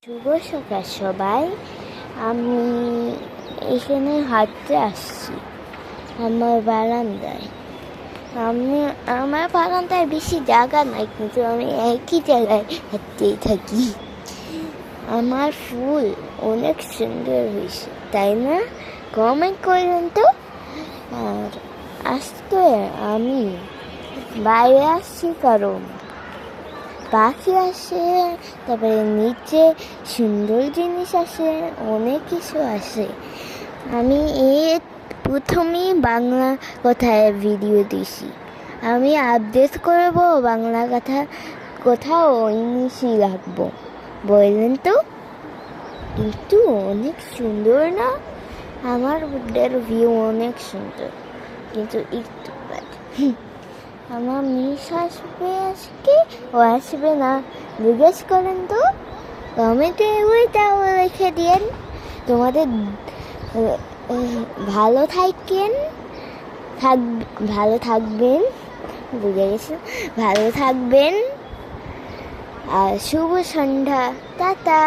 শুভ সকাল সবাই। আমি এখানে হাঁটতে আসছি আমার বারান্দায়। আমার বারান্দায় বেশি জায়গা নাই, কিন্তু আমি একই জায়গায় হাঁটতেই থাকি। আমার ফুল অনেক সুন্দর হয়েছে, তাই না? কমেন্ট করেন তো। আর আজকে আমি বাইরে আসছি কারণ পাখি আসে, তারপরে নিচে সুন্দর জিনিস আসে, অনেক কিছু আসে। আমি প্রথমেই বাংলা কথায় ভিডিও দিছি। আমি আপডেট করব বাংলা কথা, কোথাও ইংলিশই রাখবো, বললেন তো। কিন্তু অনেক সুন্দর না? আমার ভিউ অনেক সুন্দর, কিন্তু একটু বাদ। আমার মিস আসবে আজকে, ও আসবে না জিজ্ঞেস করেন তো। কমেন্টে ওইটাও রেখে দিন। তোমাদের ভালো থাকেন, ভালো থাকবেন, বুঝে গেছি, ভালো থাকবেন। আর শুভ সন্ধ্যা, টাটা।